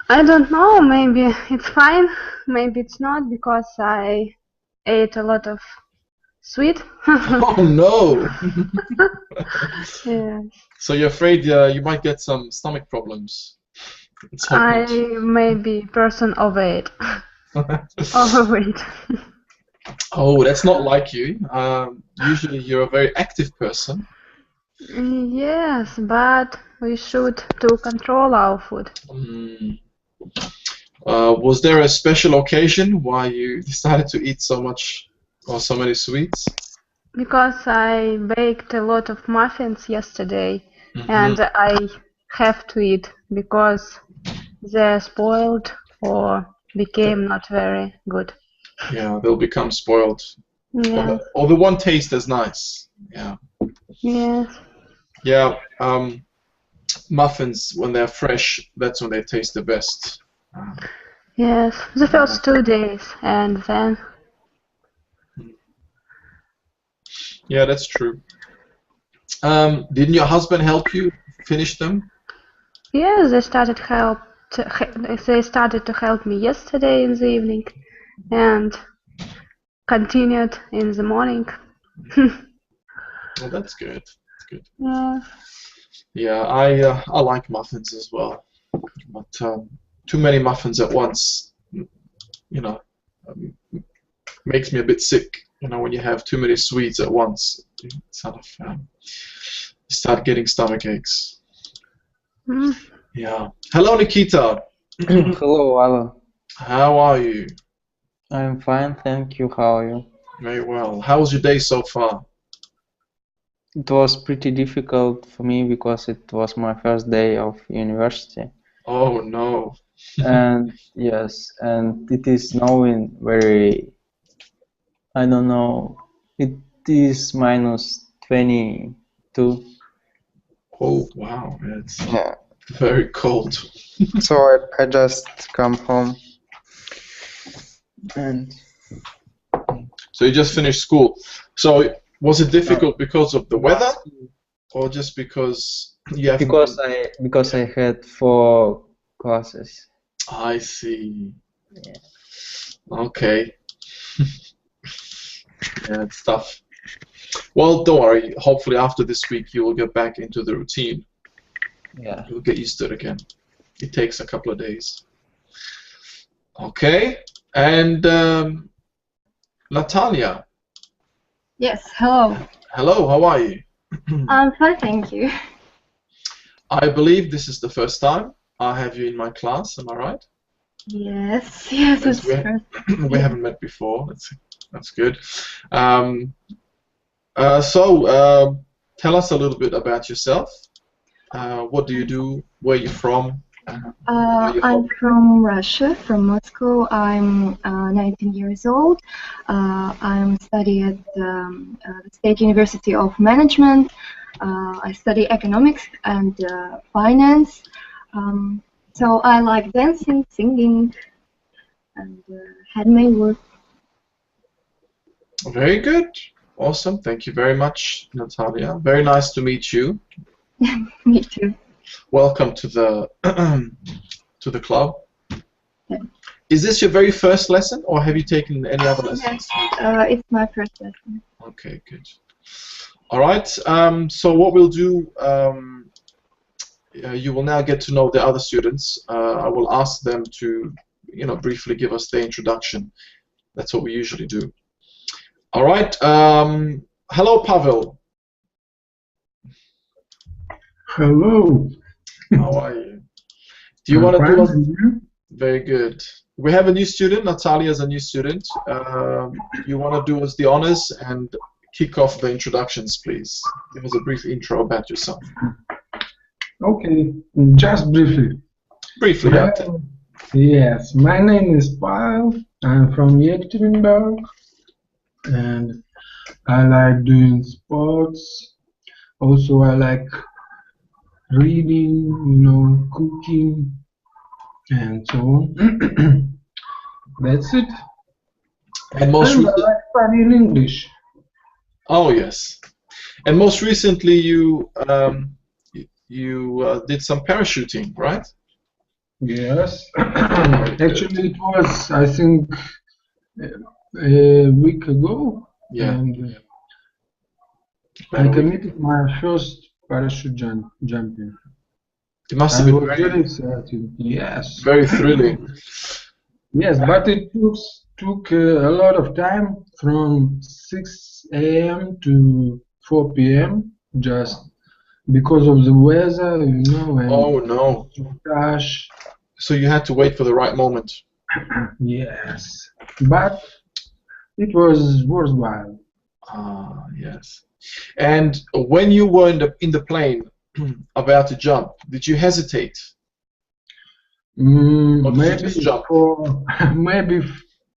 I don't know, maybe it's fine, maybe it's not, because I ate a lot of sweet. Oh no! Yeah. So you're afraid you might get some stomach problems. Let's hope I not. may be person overweight. Overweight. Oh, that's not like you. Usually you're a very active person. Yes, but we should to control our food. Mm. Was there a special occasion why you decided to eat so much or so many sweets? Because I baked a lot of muffins yesterday, Hmm. and I have to eat because they're spoiled or became not very good. Yeah, they'll become spoiled. Yes, Or the one taste is nice. Yeah. yes, Yeah. Muffins, when they're fresh, that's when they taste the best. yes. The first 2 days, and then Yeah, that's true. Didn't your husband help you finish them? yes, they started to help me yesterday in the evening, and continued in the morning. Oh, that's good. That's good. Yeah. Yeah, I like muffins as well, but too many muffins at once, you know, um, makes me a bit sick. You know, when you have too many sweets at once, you sort of start getting stomach aches. Mm. Yeah. Hello, Nikita. Hello, Alan. How are you? I'm fine, thank you. How are you? Very well. How was your day so far? It was pretty difficult for me because it was my first day of university. Oh no. And yes, and it is snowing very, I don't know, it is minus 22. Oh wow, it's Yeah. very cold. So I just come home and So you just finished school. So was it difficult because of the weather, or just because you have? Because I had 4 classes. I see. Yeah. Okay. Yeah, it's tough. Well, don't worry. Hopefully, after this week, you will get back into the routine. Yeah. You'll get used to it again. It takes a couple of days. Okay. And Natalia. Yes, hello. Hello. How are you? I'm fine, thank you. I believe this is the first time I have you in my class. Am I right? Yes, Yes, it's first. we haven't met before. That's good. Tell us a little bit about yourself. What do you do? Where are you from? I'm from Russia, from Moscow. I'm 19 years old. I'm studying at the State University of Management. I study economics and finance. So I like dancing, singing, and handmade work. Very good. Awesome. Thank you very much, Natalia. Very nice to meet you. Me too. Welcome to the to the club. Yeah. Is this your very first lesson, or have you taken any other lessons? Yes, it's my first lesson. Okay, good. All right. So what we'll do, you will now get to know the other students. I will ask them to, briefly give us their introduction. That's what we usually do. All right. Hello, Pavel. Hello. How are you? Do you want to do us? Very good. We have a new student. Natalia is a new student. You want to do us the honors and kick off the introductions, please. Give us a brief intro about yourself. Okay, just briefly. Briefly, yeah. Yes, my name is Pavel. I'm from Yekaterinburg, and I like doing sports. Also, I like reading, cooking, and so on. That's it. And most I like studying English. Oh yes. And most recently, you did some parachuting, right? Yes. Actually, it was, I think, a week ago, Yeah. and About I a week. committed my first parachute jumping. It must have I been was very, very excited. Yes. very thrilling. Yes, but it took a lot of time from 6 a.m. to 4 p.m. just because of the weather, and Oh no. crash. So you had to wait for the right moment. Yes, but it was worthwhile. Ah, yes. And when you were in the plane about to jump, did you hesitate? Or did you Maybe just jump? for maybe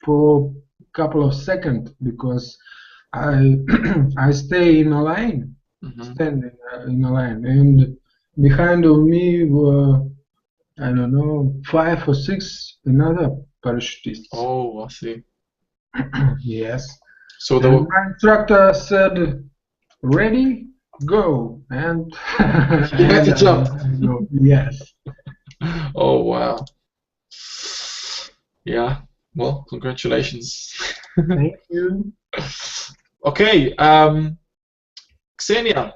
for a couple of seconds because I I stay in a line, Mhm. standing in a line, and behind of me were, I don't know, 5 or 6 another parachutists. Oh, I see. Yes. So there And were. my instructor said, "Ready, go," and You had to jump. I go. Yes. Oh wow. Yeah. Well, congratulations. Thank you. Okay. Ksenia.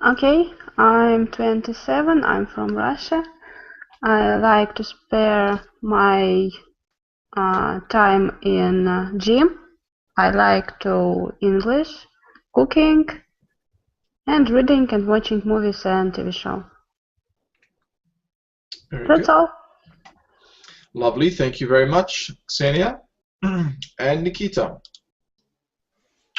Okay, I'm 27, I'm from Russia. I like to spare my time in gym. I like to English, cooking, and reading and watching movies and TV show. Very That's good. all. Lovely. Thank you very much, Ksenia. And Nikita.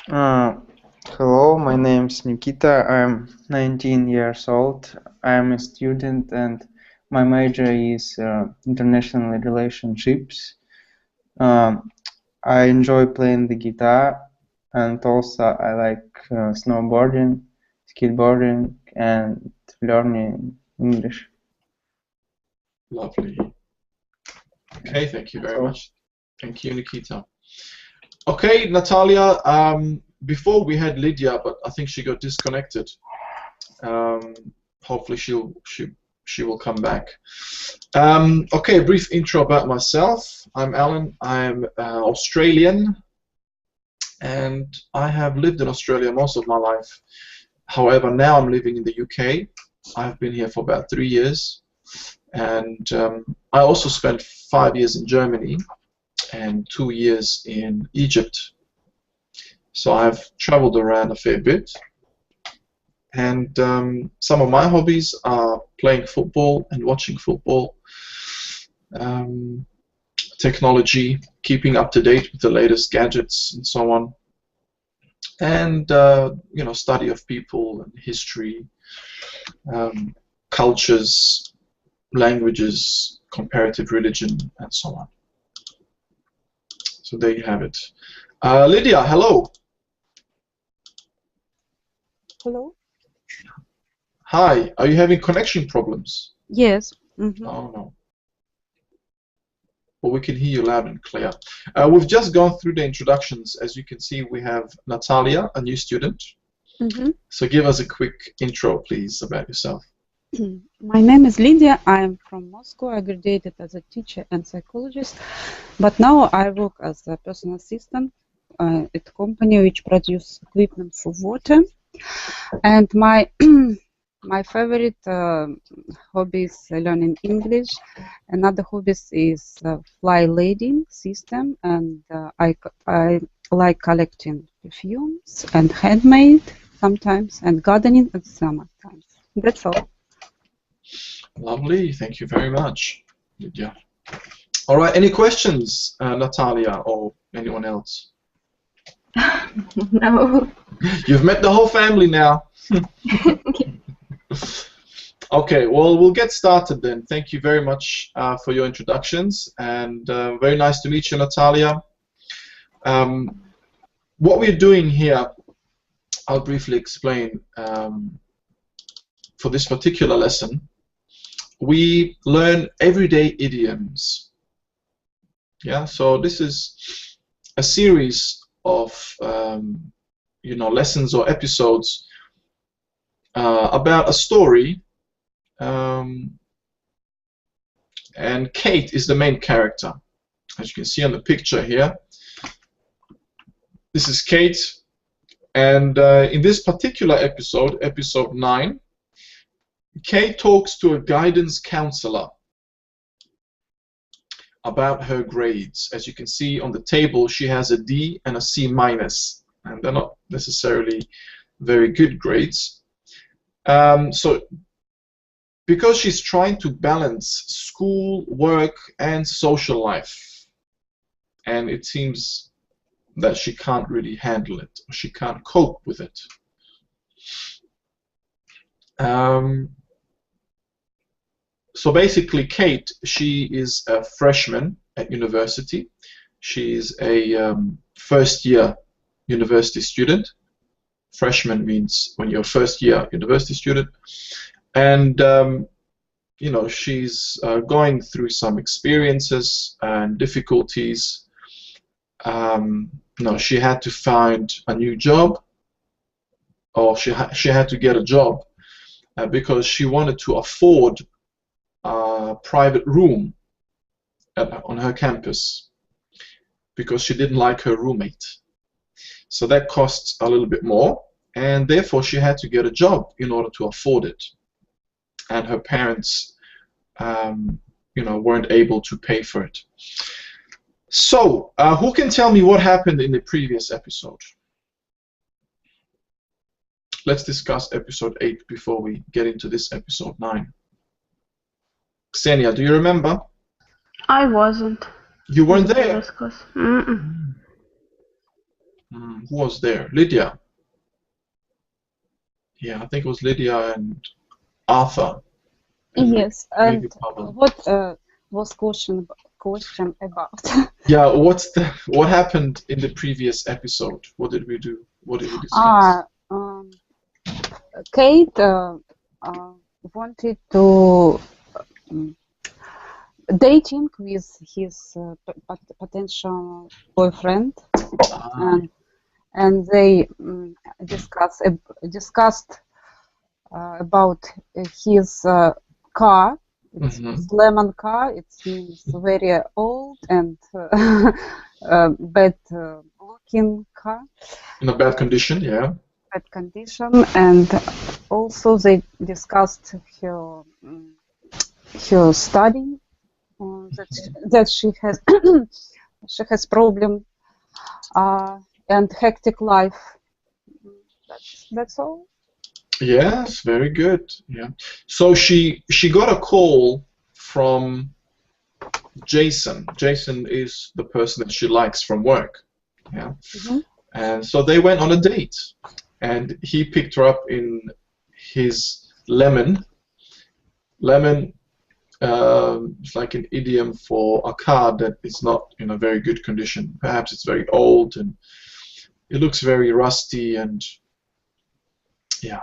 Hello, my name is Nikita. I'm 19 years old. I'm a student and my major is international relationships. I enjoy playing the guitar and also I like snowboarding, skateboarding, and learning English. Lovely. Okay, thank you very So, much. Thank you, Nikita. Okay, Natalia. Before we had Lydia, but I think she got disconnected. Hopefully she will come back. Okay, a brief intro about myself. I'm Alan. I'm Australian, and I have lived in Australia most of my life. However, now I'm living in the UK. I've been here for about 3 years, and I also spent 5 years in Germany and 2 years in Egypt. So I've traveled around a fair bit. And some of my hobbies are playing football and watching football, technology, keeping up to date with the latest gadgets and so on, and study of people and history, cultures, languages, comparative religion, and so on. So there you have it. Lydia, hello. Hello? Hi. Are you having connection problems? Yes. Oh no. Well, we can hear you loud and clear. We've just gone through the introductions. As you can see, we have Natalia, a new student. So give us a quick intro, please, about yourself. My name is Lydia. I'm from Moscow. I graduated as a teacher and psychologist, but now I work as a personal assistant at a company which produces equipment for water. And my my favorite hobby is learning English. Another hobby is fly leading system, and I like collecting perfumes and handmade sometimes, and gardening at summertime. That's all. Lovely. Thank you very much, Lydia. All right. Any questions, Natalia, or anyone else? No. You've met the whole family now. Okay, well, we'll get started then. Thank you very much for your introductions, and very nice to meet you, Natalia. What we're doing here, I'll briefly explain. For this particular lesson, we learn everyday idioms. Yeah, so this is a series of lessons or episodes about a story And Kate is the main character. As you can see on the picture here, this is Kate. And in this particular episode, episode 9, Kate talks to a guidance counselor about her grades. As you can see on the table, she has a D and a C minus, and they're not necessarily very good grades. So because she's trying to balance school, work, and social life, and it seems that she can't really handle it, or she can't cope with it. So basically, Kate, she is a freshman at university. She's a first-year university student. Freshman means when you're a first-year university student. And, you know, she's going through some experiences and difficulties. No, she had to find a new job, or she had to get a job because she wanted to afford a private room on her campus because she didn't like her roommate. So that costs a little bit more, and therefore she had to get a job in order to afford it. And her parents, you know, weren't able to pay for it. So, who can tell me what happened in the previous episode? Let's discuss episode 8 before we get into this episode 9. Ksenia, do you remember? I wasn't. You weren't there? Mm-mm. Who was there? Lydia. Yeah, I think it was Lydia and Arthur. And Yes, maybe and Pavel. what was question about? Yeah, what happened in the previous episode? What did we do? What did we discuss? Kate wanted to dating with his potential boyfriend, and they discussed about his car. It's lemon car. It seems very old and bad looking car. In a bad condition, yeah. Bad condition, and also they discussed her study, that she has she has problem and hectic life. That's all. Yes, very good. Yeah. So she got a call from Jason. Jason is the person that she likes from work. Yeah. And so they went on a date, and he picked her up in his lemon. Lemon is like an idiom for a car that is not in a very good condition. Perhaps it's very old and it looks very rusty and yeah,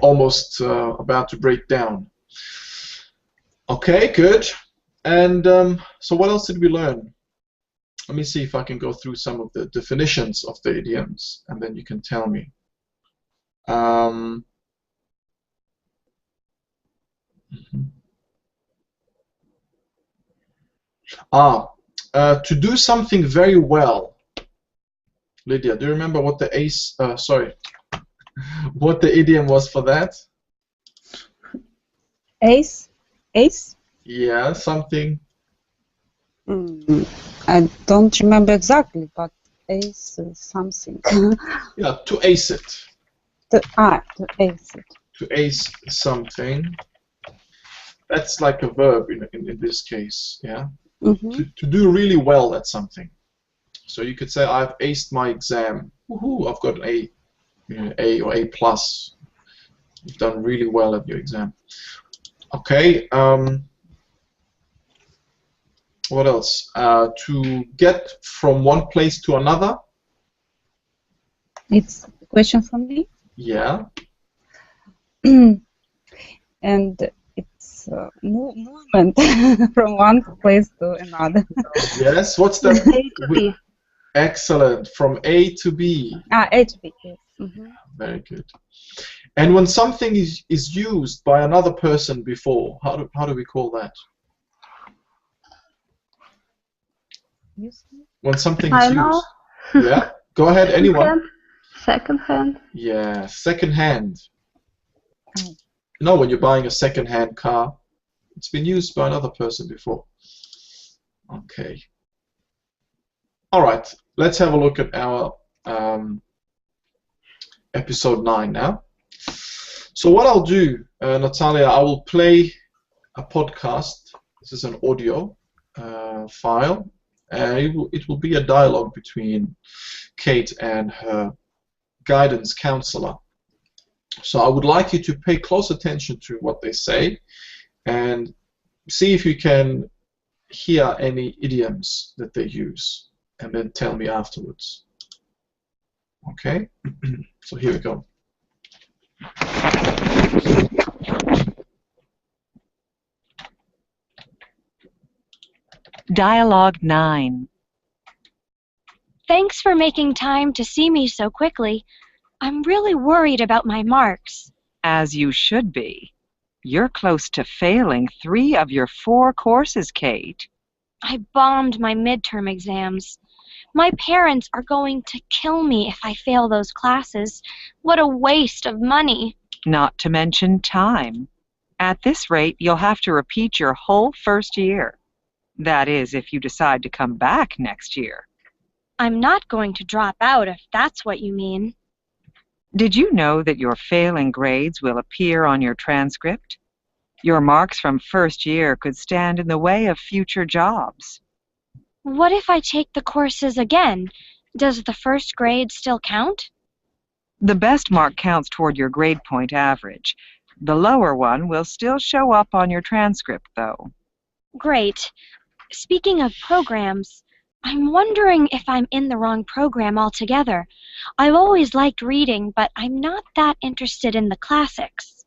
almost about to break down. Okay, good. And so what else did we learn? Let me see if I can go through some of the definitions of the idioms, and then you can tell me. To do something very well. Lydia, do you remember what the what the idiom was for that? Ace? Yeah, something. I don't remember exactly, but ace is something. Yeah, to ace it. To ace it. To ace something. That's like a verb in this case, yeah? To do really well at something. So you could say, I've aced my exam. Woohoo, I've got an A. You know, A or A+. You've done really well at your exam. Okay, what else? To get from one place to another. It's a question for me? Yeah. And it's movement from one place to another. Yes, what's the... A to B. Excellent, from A to B. A to B, yes. Very good. And when something is used by another person before, how do we call that? When something I is know. used. Yeah? Go ahead, anyone. Secondhand. Yeah, secondhand. Oh. No, when you're buying a second-hand car, it's been used by another person before. Okay. All right, let's have a look at our episode 9 now. So what I'll do, Natalia, I will play a podcast. This is an audio file. It will be a dialogue between Kate and her guidance counselor. So I would like you to pay close attention to what they say and see if you can hear any idioms that they use, and then tell me afterwards. Okay? So here we go. Dialogue 9. Thanks for making time to see me so quickly. I'm really worried about my marks. As you should be. You're close to failing 3 of your 4 courses, Kate. I bombed my midterm exams. My parents are going to kill me if I fail those classes. What a waste of money. Not to mention time. At this rate, you'll have to repeat your whole first year. That is, if you decide to come back next year. I'm not going to drop out if that's what you mean. Did you know that your failing grades will appear on your transcript? Your marks from first year could stand in the way of future jobs. What if I take the courses again? Does the first grade still count? The best mark counts toward your grade point average. The lower one will still show up on your transcript, though. Great. Speaking of programs, I'm wondering if I'm in the wrong program altogether. I've always liked reading, but I'm not that interested in the classics.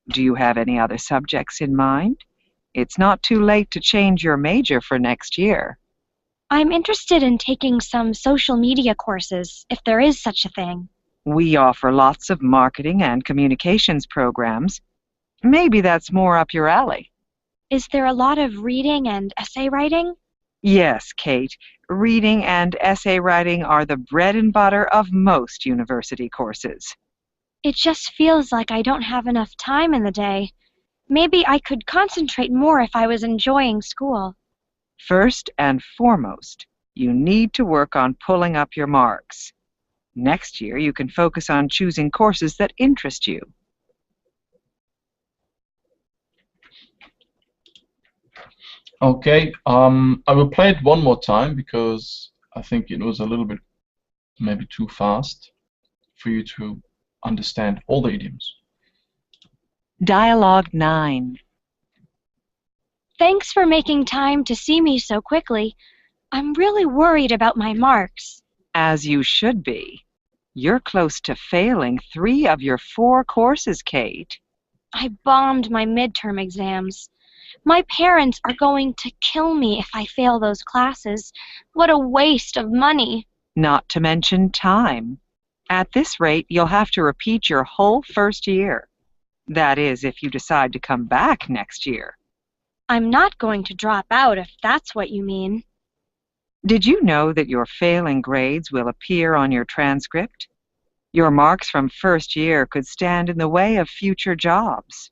Do you have any other subjects in mind? It's not too late to change your major for next year. I'm interested in taking some social media courses, if there is such a thing. We offer lots of marketing and communications programs. Maybe that's more up your alley. Is there a lot of reading and essay writing? Yes, Kate. Reading and essay writing are the bread and butter of most university courses. It just feels like I don't have enough time in the day. Maybe I could concentrate more if I was enjoying school. First and foremost, you need to work on pulling up your marks. Next year, you can focus on choosing courses that interest you. Okay, I will play it one more time because I think it was a little bit maybe too fast for you to understand all the idioms. Dialogue 9. Thanks for making time to see me so quickly. I'm really worried about my marks. As you should be. You're close to failing 3 of your 4 courses, Kate. I bombed my midterm exams. My parents are going to kill me if I fail those classes. What a waste of money. Not to mention time. At this rate, you'll have to repeat your whole first year. That is, if you decide to come back next year. I'm not going to drop out if that's what you mean. Did you know that your failing grades will appear on your transcript? Your marks from first year could stand in the way of future jobs.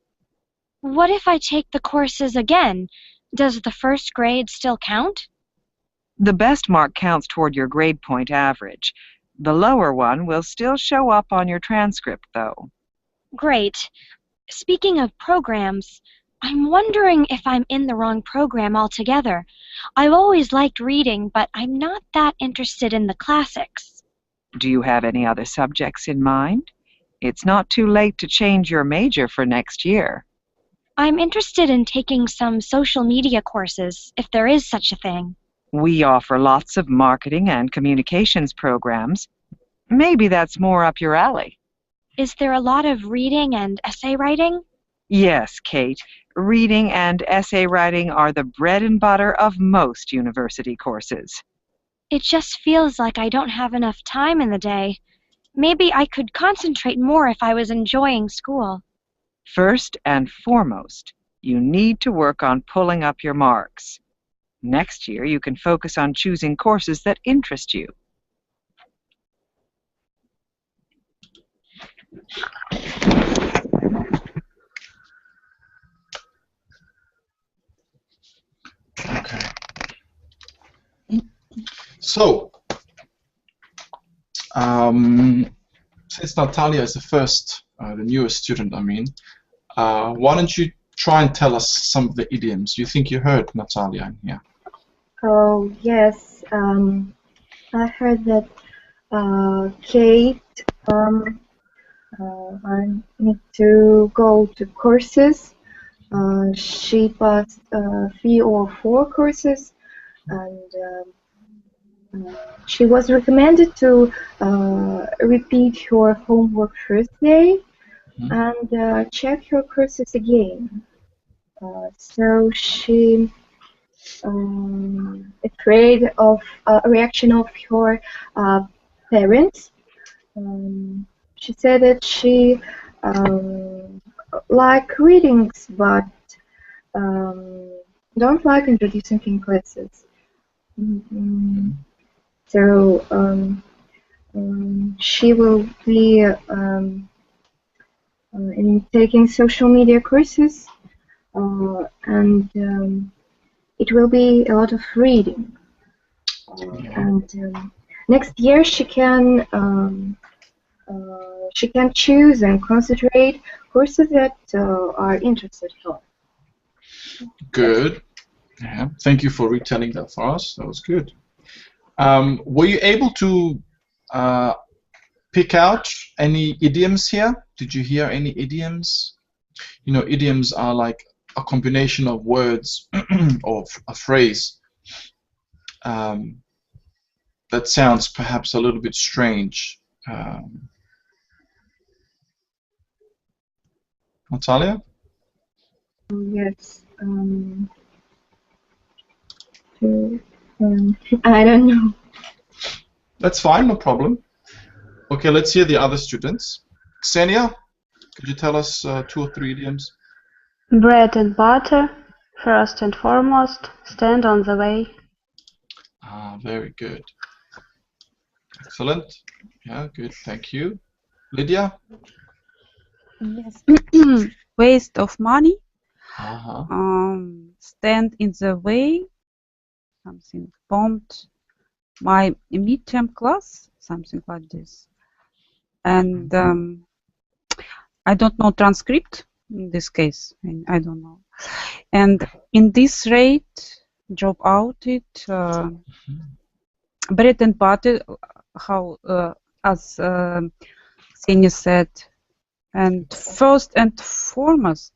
What if I take the courses again? Does the first grade still count? The best mark counts toward your grade point average. The lower one will still show up on your transcript, though. Great. Speaking of programs, I'm wondering if I'm in the wrong program altogether. I've always liked reading, but I'm not that interested in the classics. Do you have any other subjects in mind? It's not too late to change your major for next year. I'm interested in taking some social media courses, if there is such a thing. We offer lots of marketing and communications programs. Maybe that's more up your alley. Is there a lot of reading and essay writing? Yes, Kate. Reading and essay writing are the bread and butter of most university courses. It just feels like I don't have enough time in the day. Maybe I could concentrate more if I was enjoying school. First and foremost, you need to work on pulling up your marks. Next year, you can focus on choosing courses that interest you. Okay. So, since Natalia is the newest student, why don't you try and tell us some of the idioms? You think you heard Natalia in here? Oh, yes. I heard that Kate, I need to go to courses. She passed 3 or 4 courses, and she was recommended to repeat her homework first day and check her courses again. So she afraid of a reaction of her parents. She said that she like readings, but don't like introducing in classes. So she will be in taking social media courses, and it will be a lot of reading. And next year she can choose and concentrate courses that are interested her. Good. Yeah. Thank you for retelling that for us. That was good. Were you able to pick out any idioms here? Did you hear any idioms? You know, idioms are like a combination of words or a phrase that sounds perhaps a little bit strange. Natalia? Yes. I don't know. That's fine, no problem. Okay, let's hear the other students. Ksenia, could you tell us 2 or 3 idioms? Bread and butter, first and foremost, stand on the way. Ah, very good. Excellent. Yeah, good. Thank you. Lydia? Yes. Waste of money. Uh-huh. Stand in the way. Something bombed my midterm class. Something like this. And I don't know transcript in this case. I don't know. And in this rate, drop out it. Bread and butter. How as Ksenia said. And first and foremost.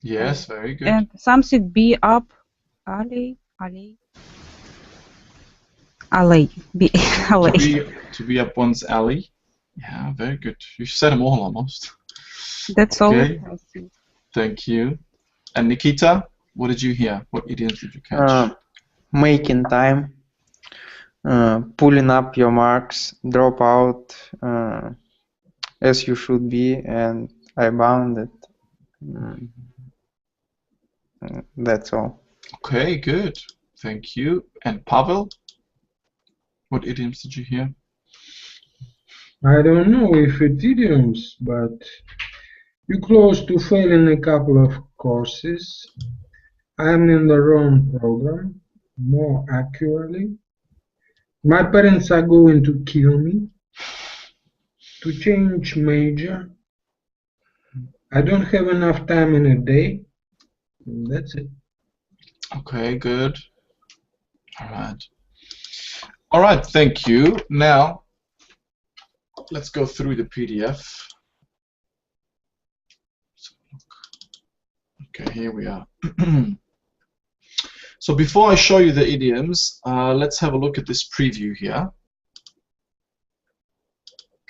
Yes, very good. And something be up, alley. Be alley. To be up one's alley. Yeah, very good. You said them all almost. That's okay. all. Thank you. And Nikita, what did you hear? What idioms did you catch? Making time, pulling up your marks, drop out as you should be, and I bounded. That's all. Okay, good. Thank you. And Pavel, what idioms did you hear? I don't know if it's idioms, but you're close to failing a couple of courses. I'm in the wrong program, more accurately. My parents are going to kill me. To change major. I don't have enough time in a day. That's it. Okay, good. All right, thank you. Now, let's go through the PDF. Okay, here we are. So before I show you the idioms, let's have a look at this preview here.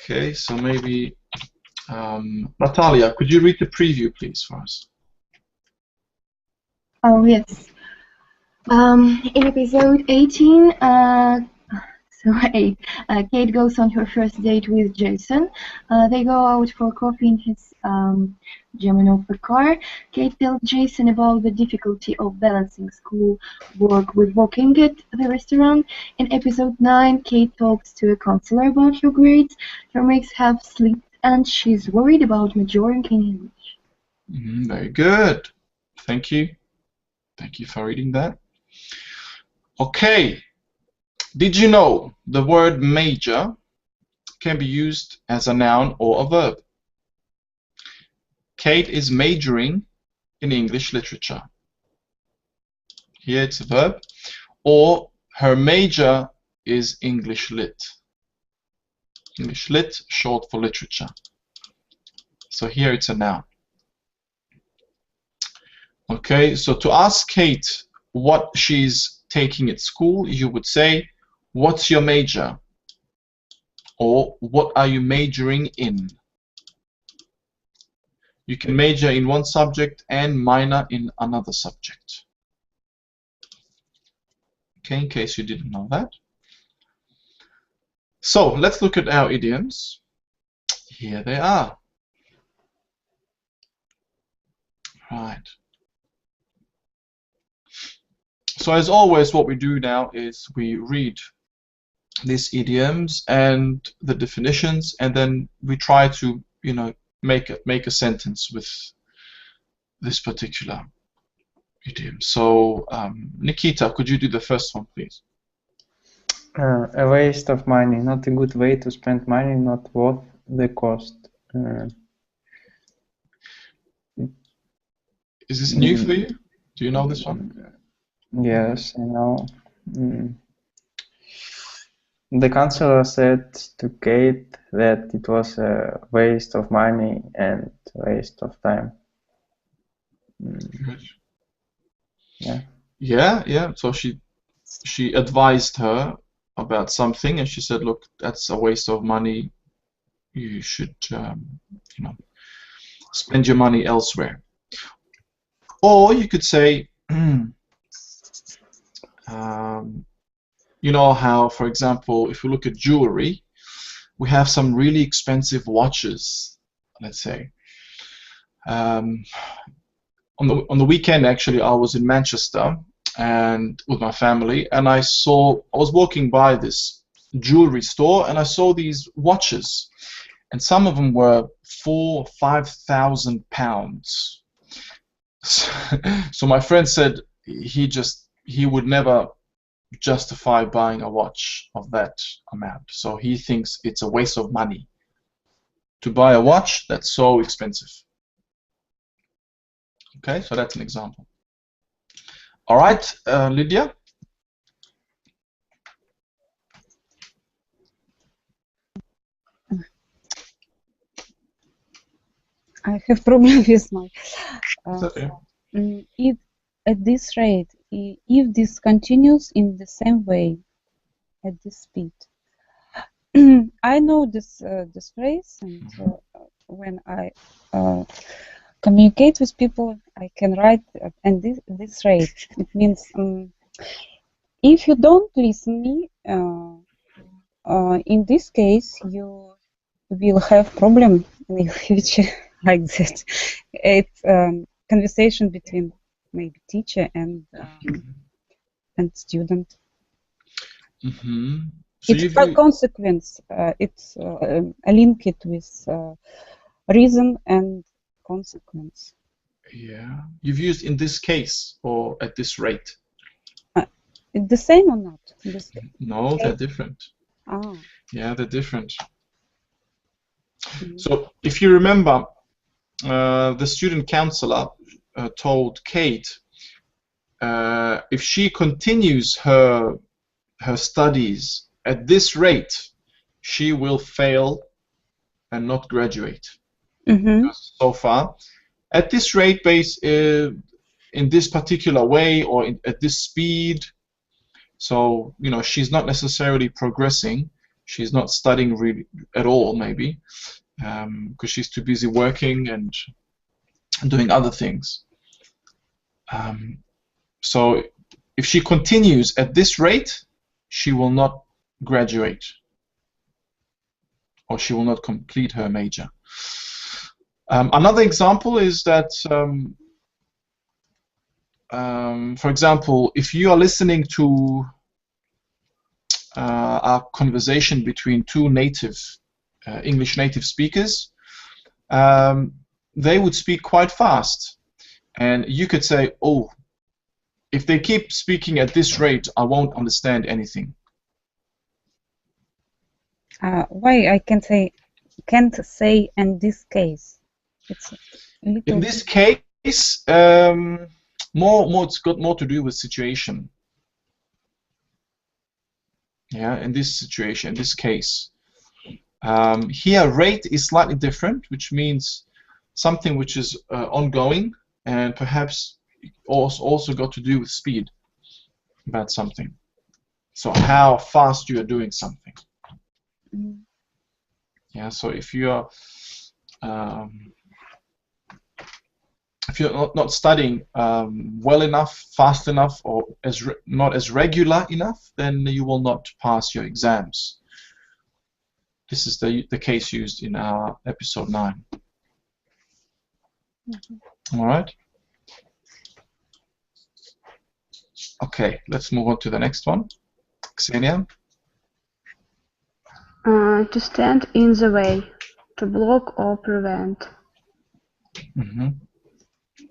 Okay, so maybe Natalia, could you read the preview, please, for us? Oh, yes. In episode 18, So 8. Kate goes on her first date with Jason. They go out for coffee in his German Opel car. Kate tells Jason about the difficulty of balancing school work with working at the restaurant. In episode 9, Kate talks to a counselor about her grades. Her mates have slipped and she's worried about majoring in English. Very good. Thank you. Thank you for reading that. Okay. Did you know the word major can be used as a noun or a verb? Kate is majoring in English literature. Here it's a verb. Or her major is English lit. English lit, short for literature. So here it's a noun. Okay, so to ask Kate what she's taking at school, you would say, what's your major? Or what are you majoring in? You can major in one subject and minor in another subject. Okay, in case you didn't know that. So let's look at our idioms. Here they are. Right. So as always, what we do now is we read these idioms and the definitions, and then we try to, make a sentence with this particular idiom. So, Nikita, could you do the first one, please? A waste of money, not a good way to spend money, not worth the cost. Is this new for you? Do you know this one? Yes, I know. The counselor said to Kate that it was a waste of money and waste of time. Good. Yeah. Yeah. So she advised her about something, and she said, "Look, that's a waste of money. You should, spend your money elsewhere." Or you could say, you know how, for example, if we look at jewelry, we have some really expensive watches, let's say. On the weekend, actually, I was in Manchester and with my family, and I was walking by this jewelry store, and I saw these watches, and some of them were £4,000–5,000. So my friend said he would never justify buying a watch of that amount. So he thinks it's a waste of money to buy a watch that's so expensive. Okay, so that's an example. All right, Lydia? I have problem with my. Okay. If at this rate, if this continues in the same way, at this speed, I know this phrase, and when I communicate with people, I can write at this rate. It means if you don't listen me, in this case, you will have problem in the future like that. It's conversation between maybe teacher and student. So it's a consequence. It's linked with reason and consequence. Yeah. You've used in this case or at this rate? The same or not? No, they're different. Ah. Yeah, they're different. So if you remember, the student counselor told Kate if she continues her studies at this rate, she will fail and not graduate. So far, at this rate, in this particular way or at this speed, so she's not necessarily progressing. She's not studying really at all, maybe, because she's too busy working and doing other things. So if she continues at this rate, she will not graduate, or she will not complete her major. Another example is that, for example, if you are listening to a conversation between two English native speakers, they would speak quite fast, and you could say, oh, if they keep speaking at this rate, I won't understand anything. Why I can't say in this case? It's in this case, it's got more to do with situation. Yeah, in this situation, in this case. Here, rate is slightly different, which means something which is ongoing, and perhaps also got to do with speed about something. So how fast you are doing something. Yeah. So if you are not studying well enough, fast enough, or not as regular enough, then you will not pass your exams. This is the case used in our episode 9. All right. Okay, let's move on to the next one. Xenia? To stand in the way, to block or prevent.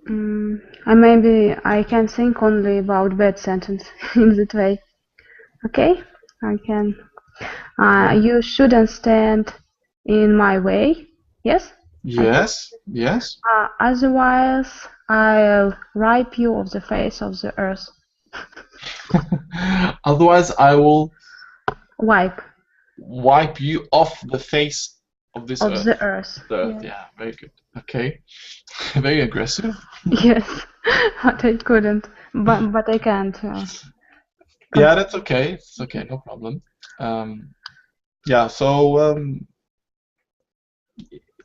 Maybe I can think only about bad sentence in that way. Okay, I can. You shouldn't stand in my way. Yes? Yes, yes. Otherwise, I'll wipe you off the face of the earth. Otherwise, I will wipe you off the face of this earth. The earth. Yeah, very good. Okay. Very aggressive. Yes, but I couldn't. But I can't. Yeah, that's okay. It's okay, no problem. Yeah, so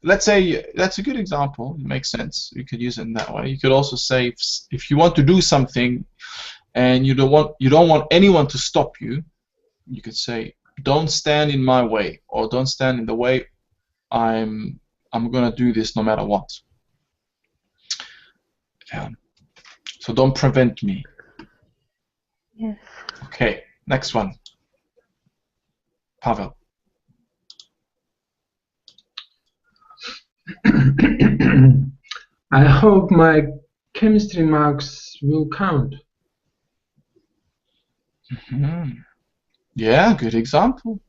let's say that's a good example. It makes sense. You could use it in that way. You could also say if you want to do something and you don't want anyone to stop you, you could say, don't stand in my way, or don't stand in the way. I'm gonna do this no matter what. Yeah. So don't prevent me. Yes. Okay, next one. Pavel. I hope my chemistry marks will count. Yeah, good example.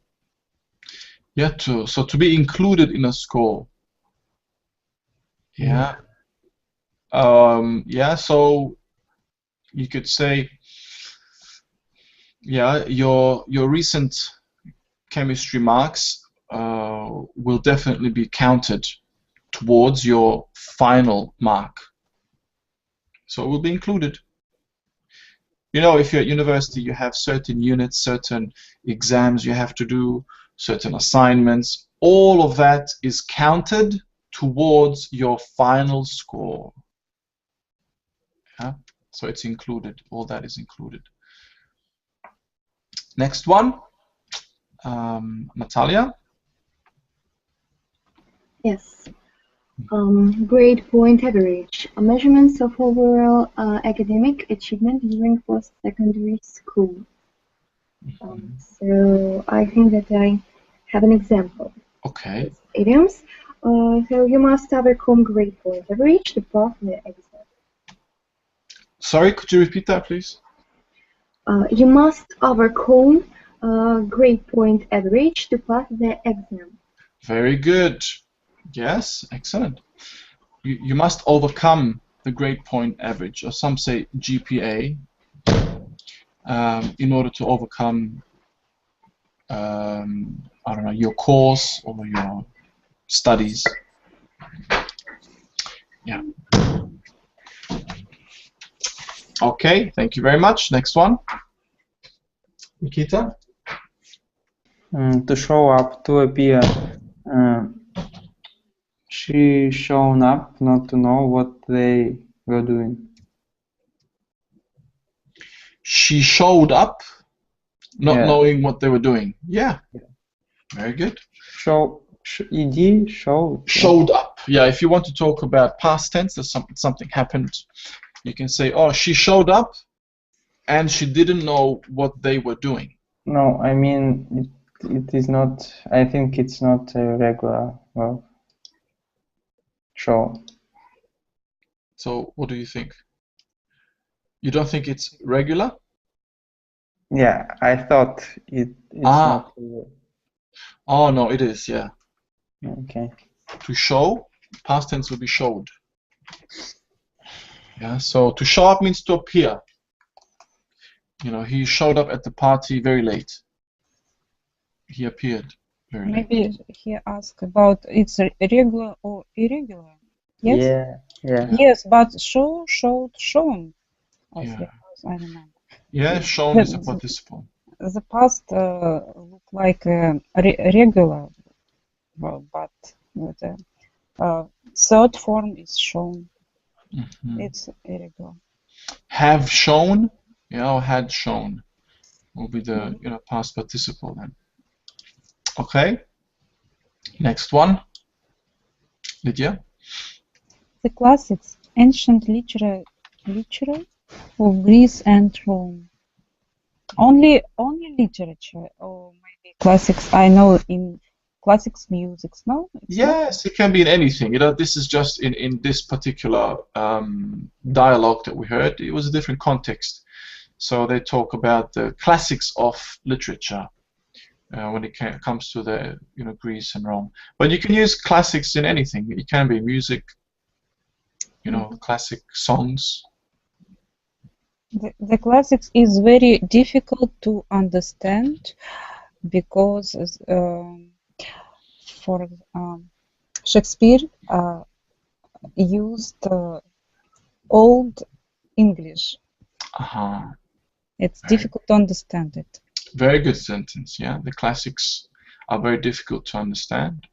Yeah, so to be included in a score. Yeah. Yeah, so you could say, yeah, your recent chemistry marks will definitely be counted towards your final mark. So it will be included. You know, if you're at university, you have certain units, certain exams you have to do, certain assignments. All of that is counted towards your final score. Yeah? So it's included. All that is included. Next one, Natalia. Yes. Grade point average, measurements of overall academic achievement during post-secondary school. So I think that I have an example. Okay. Idioms. So you must overcome grade point average to pass the exam. Sorry, could you repeat that, please? You must overcome grade point average to pass the exam. Very good. Yes, excellent. You must overcome the grade point average, or some say GPA, in order to overcome, I don't know, your course or your studies. Yeah. Okay, thank you very much. Next one. Nikita? To show up, to appear. She shown up not to know what they were doing. She showed up Not Yeah. knowing what they were doing. Yeah. Very good. ED, showed. Showed up. Yeah, if you want to talk about past tense, that something happened, you can say, oh, she showed up and she didn't know what they were doing. No, I mean, it is not, I think it's not a regular verb. Show. So what do you think? You don't think it's regular? Yeah, I thought it's not. Oh, no, it is, yeah. Okay. To show, past tense will be showed. Yeah, so to show up means to appear. You know, he showed up at the party very late. He appeared very late. Maybe he asked about it's regular or irregular. Yes? Yeah. Yes, but show, showed, shown. Yeah. I don't know. Yeah, shown is a participle. The past look like regular, well, but the third form is shown. It's irregular. Have shown, or had shown will be the past participle then. Okay. Next one. Lydia. The classics, ancient literature of Greece and Rome. Only literature, or maybe classics. I know in classics music. No. Yes, it can be in anything. This is just in this particular dialogue that we heard. It was a different context. So they talk about the classics of literature when it comes to the Greece and Rome. But you can use classics in anything. It can be music, classic songs. The classics is very difficult to understand because for Shakespeare used Old English. It's difficult to understand it. Very good sentence, yeah. The classics are very difficult to understand.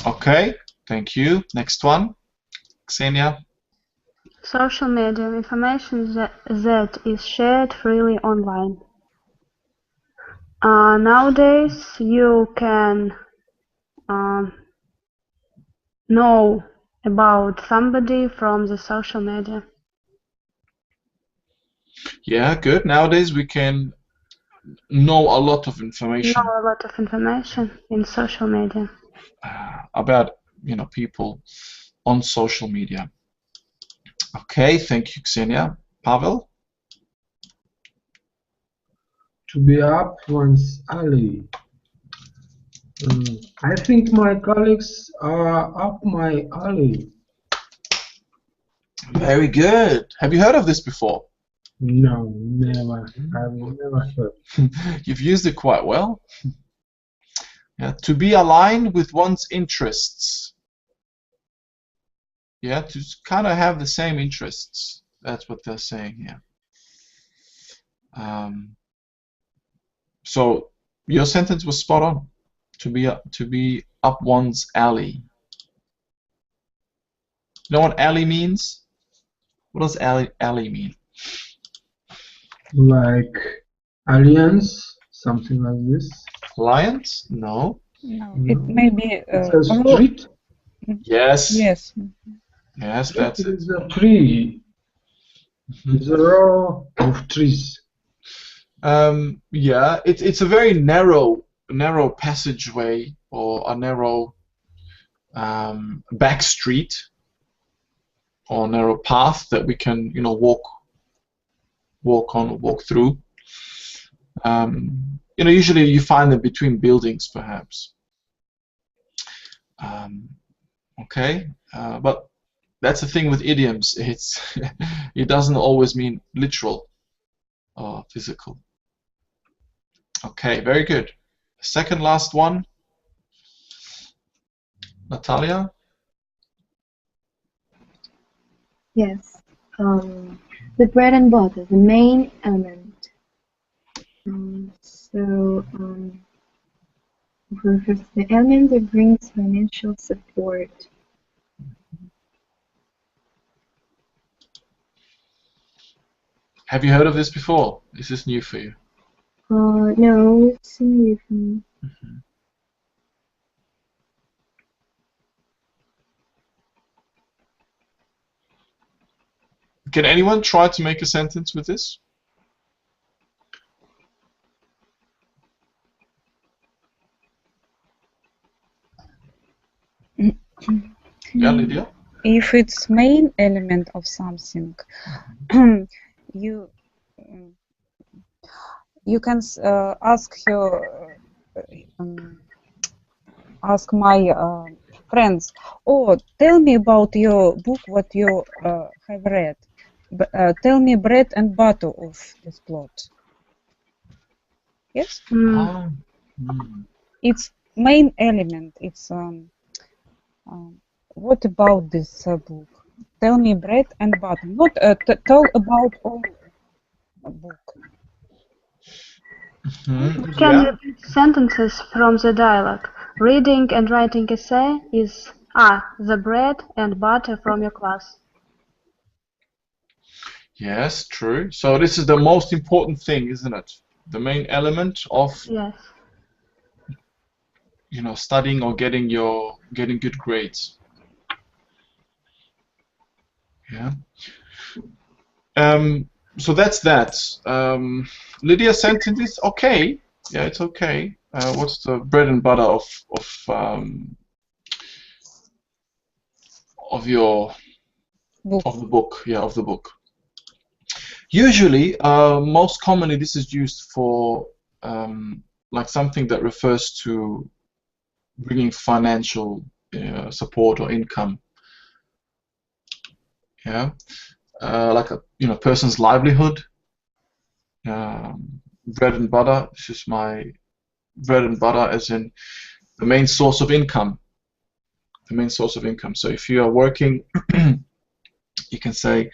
Okay, thank you. Next one. Ksenia. Social media, information that is shared freely online. Nowadays, you can know about somebody from the social media. Yeah, good. Nowadays, we can know a lot of information. Know a lot of information in social media. About people on social media. Okay, thank you, Ksenia. Pavel? To be up one's alley. I think my colleagues are up my alley. Very good. Have you heard of this before? No, never. I've never heard. You've used it quite well. Yeah, to be aligned with one's interests. Yeah, to kind of have the same interests. That's what they're saying here. So your sentence was spot on. To be up one's alley. You know what alley means? What does alley mean? Like alliance, something like this. Alliance? No. No, it may be it's a street. Yes. Yes. Yes, that's it. It's a tree. It's a row of trees. Yeah, it's a very narrow passageway or a narrow back street or narrow path that we can walk on or walk through. Usually you find them between buildings, perhaps. Okay, but that's the thing with idioms. It doesn't always mean literal or physical. Okay, very good. Second last one. Natalia? Yes. The bread and butter, the main element. Refers to the element that brings financial support. Have you heard of this before? Is this new for you? No, it's new for me. Can anyone try to make a sentence with this? Yeah, Lydia? If it's main element of something, you can ask your ask my friends, oh, tell me about your book, what you have read. Tell me bread and butter of this plot. Yes? It's main element. It's what about this book? Tell me bread and butter. Not tell about all book. You can repeat sentences from the dialogue. Reading and writing essay is the bread and butter from your class. Yes, true. So this is the most important thing, isn't it? The main element of studying or getting good grades. Yeah. So that's that. Lydia sentences, okay. Yeah, it's okay. What's the bread and butter of your of the book? Yeah, of the book. Usually, most commonly, this is used for like something that refers to bringing financial support or income. Yeah, like a person's livelihood. Bread and butter. This is my bread and butter, as in the main source of income. The main source of income. So if you are working, you can say,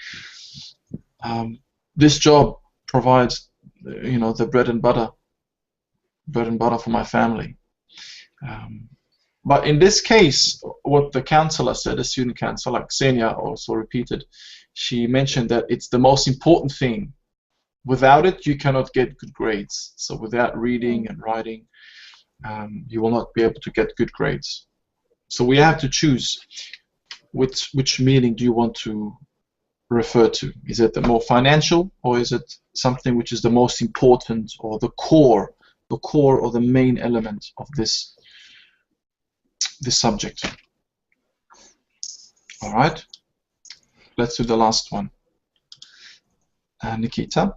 this job provides, the bread and butter for my family. But in this case, what the counselor said, the student counselor, like Xenia also repeated, she mentioned that it's the most important thing. Without it, you cannot get good grades. So without reading and writing, you will not be able to get good grades. So we have to choose which meaning do you want to refer to. Is it the more financial, or is it something which is the most important, or the core or the main element of this subject? All right. Let's do the last one. Nikita.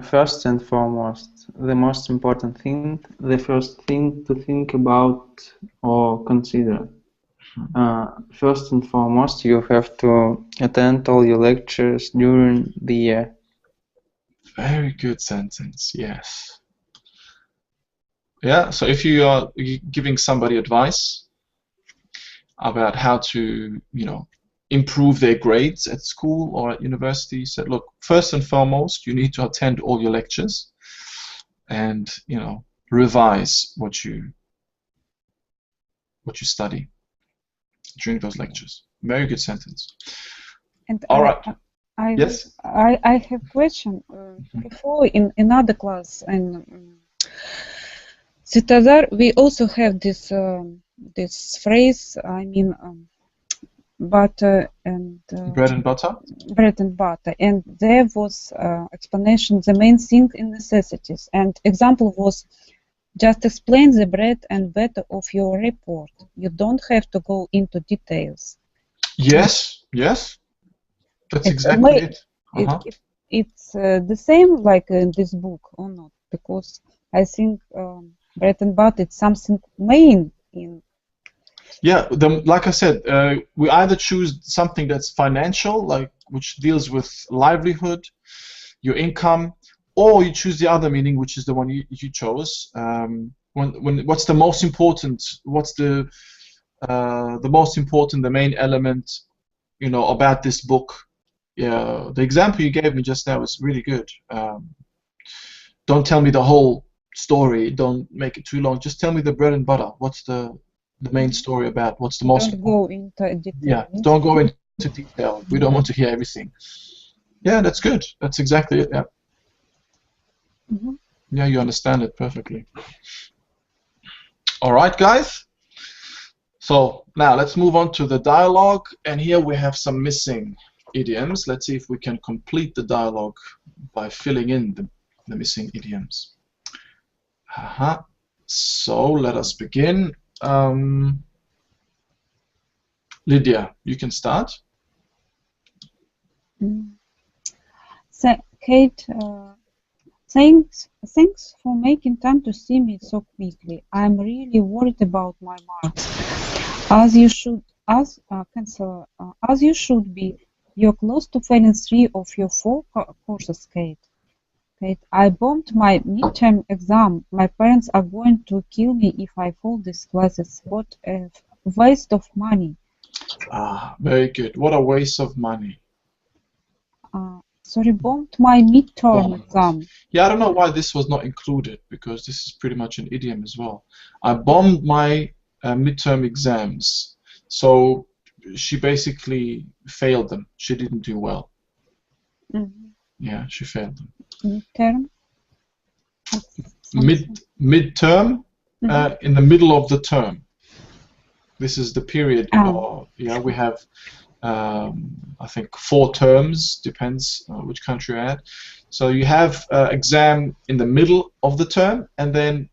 First and foremost, the most important thing, the first thing to think about or consider. First and foremost, you have to attend all your lectures during the year. Very good sentence, yes. Yeah, so if you are giving somebody advice about how to, improve their grades at school or at university, you said, look, first and foremost, you need to attend all your lectures and, revise what you study during those lectures. Very good sentence. And all right. Yes? I have a question. Before, in another class, in Citadar, we also have this this phrase, butter and bread and butter. Bread and butter, and there was explanation the main thing in necessities, and example was just explain the bread and butter of your report. You don't have to go into details. Yes, that's exactly it. It's the same like in this book or not? Because I think bread and butter it's something main in. Yeah, like I said, we either choose something that's financial, like which deals with livelihood, your income, or you choose the other meaning, which is the one you chose. What's the most important? What's the most important, the main element, about this book? Yeah, the example you gave me just now is really good. Don't tell me the whole story. Don't make it too long. Just tell me the bread and butter. What's the main story about? What's the most? Don't go into detail. Yeah, don't go into detail. We don't want to hear everything. Yeah, that's good. That's exactly it. Yeah. Yeah, you understand it perfectly. All right, guys. So now let's move on to the dialogue, and here we have some missing idioms. Let's see if we can complete the dialogue by filling in the missing idioms. So let us begin. Lydia, you can start. Kate, thanks for making time to see me so quickly. I'm really worried about my marks, as you should be. You're close to failing 3 of your 4 courses, Kate. Kate, I bombed my midterm exam. My parents are going to kill me if I fail these classes. What a waste of money. Very good. What a waste of money. Sorry, bombed my midterm exam. Yeah, I don't know why this was not included, because this is pretty much an idiom as well. I bombed my midterm exams. So she basically failed them. She didn't do well. Yeah, she failed them. Midterm? Midterm, in the middle of the term. This is the period. Yeah, we have, I think, 4 terms, depends which country you're at. So you have exam in the middle of the term, and then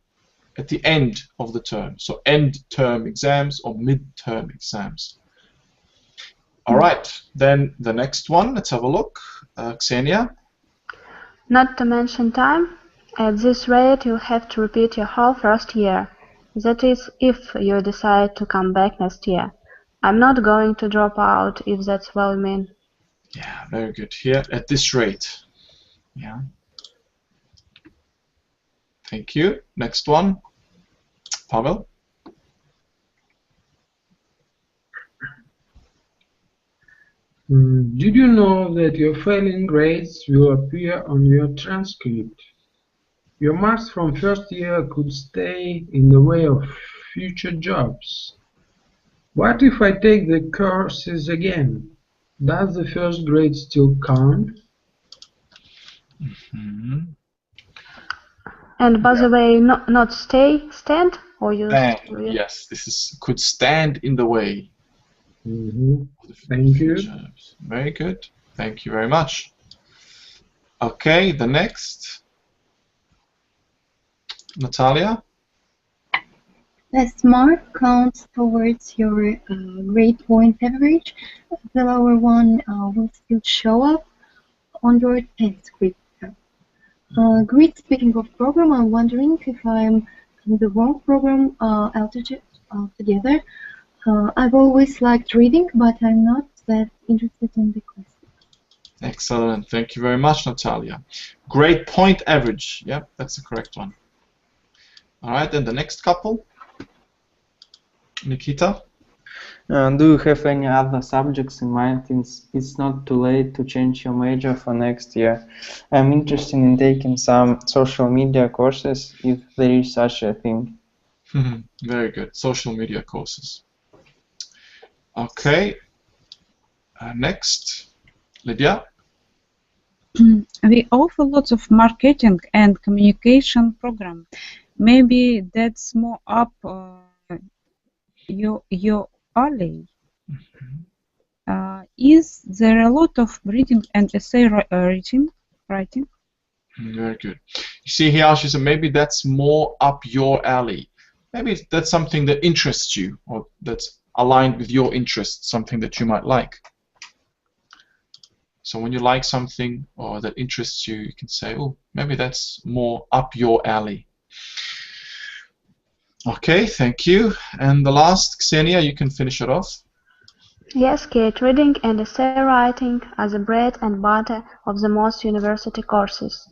at the end of the term. So end term exams or midterm exams. All right, then the next one, let's have a look. Ksenia? Not to mention time. At this rate, you have to repeat your whole first year. That is, if you decide to come back next year. I'm not going to drop out, if that's what you mean. Yeah, very good. Here, at this rate. Yeah. Thank you. Next one. Pavel? Did you know that your failing grades will appear on your transcript? Your marks from first year could stay in the way of future jobs. What if I take the courses again? Does the first grade still count? And by the way, not stand, or use? Yes, this could stand in the way. Thank you. Very good. Thank you very much. Okay, the next. Natalia? As mark counts towards your grade point average, the lower one will still show up on your transcript. Great. Speaking of program, I'm wondering if I'm in the wrong program altogether. I've always liked reading, but I'm not that interested in the class. Excellent. Thank you very much, Natalia. Grade point average. Yep, that's the correct one. All right, then the next couple. Nikita? Do you have any other subjects in mind? It's not too late to change your major for next year. I'm interested in taking some social media courses, if there is such a thing. Very good. Social media courses. Okay. Next. Lydia? We offer lots of marketing and communication program. Maybe that's more up your alley. Is there a lot of reading and essay writing? Very good. You see here, she said maybe that's more up your alley. Maybe that's something that interests you, or that's aligned with your interests, something that you might like. So when you like something or that interests you, you can say, oh, maybe that's more up your alley. Okay, thank you. And the last, Ksenia, you can finish it off. Yes, Kate, reading and essay writing are the bread and butter of the most university courses.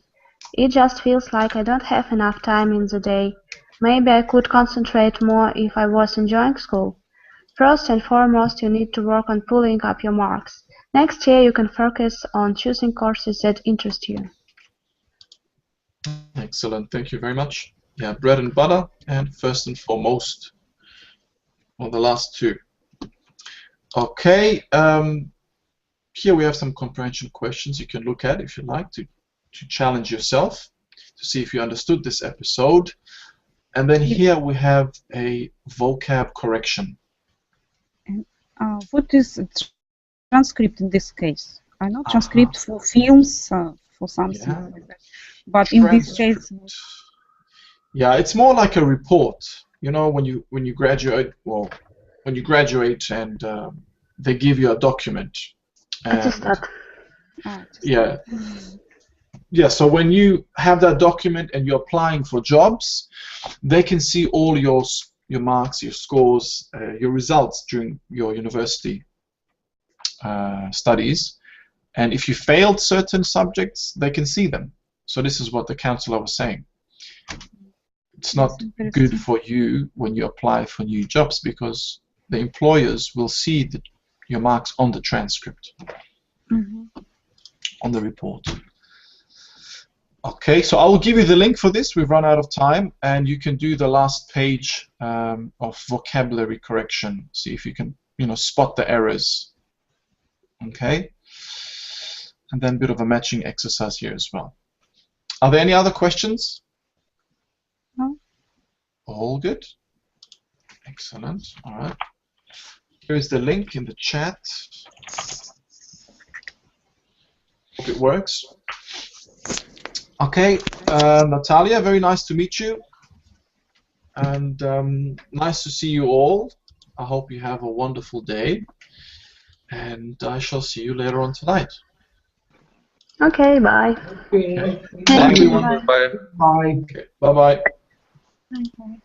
It just feels like I don't have enough time in the day. Maybe I could concentrate more if I was enjoying school. First and foremost, you need to work on pulling up your marks. Next year, you can focus on choosing courses that interest you. Excellent, thank you very much. Yeah, bread and butter, and first and foremost, or the last two. Okay, here we have some comprehension questions you can look at if you like to challenge yourself. to see if you understood this episode. And then here we have a vocab correction. What is transcript in this case? I know transcript for films, for something like that. But in this case, yeah, it's more like a report. You know, when you graduate, well, when you graduate and they give you a document. And, yeah. Yeah, so when you have that document and you're applying for jobs, they can see all your marks, your scores, your results during your university studies. And if you failed certain subjects, they can see them. So this is what the counselor was saying. It's not good for you when you apply for new jobs because the employers will see your marks on the transcript, on the report. Okay, so I will give you the link for this. We've run out of time, and you can do the last page of vocabulary correction. See if you can, spot the errors. Okay, and then a bit of a matching exercise here as well. Are there any other questions? No. All good. Excellent. All right. Here is the link in the chat. Hope it works. Okay, Natalia, very nice to meet you, and nice to see you all. I hope you have a wonderful day, and I shall see you later on tonight. Okay, bye. Okay. Thank you. Bye. Bye. Okay, bye-bye. okay.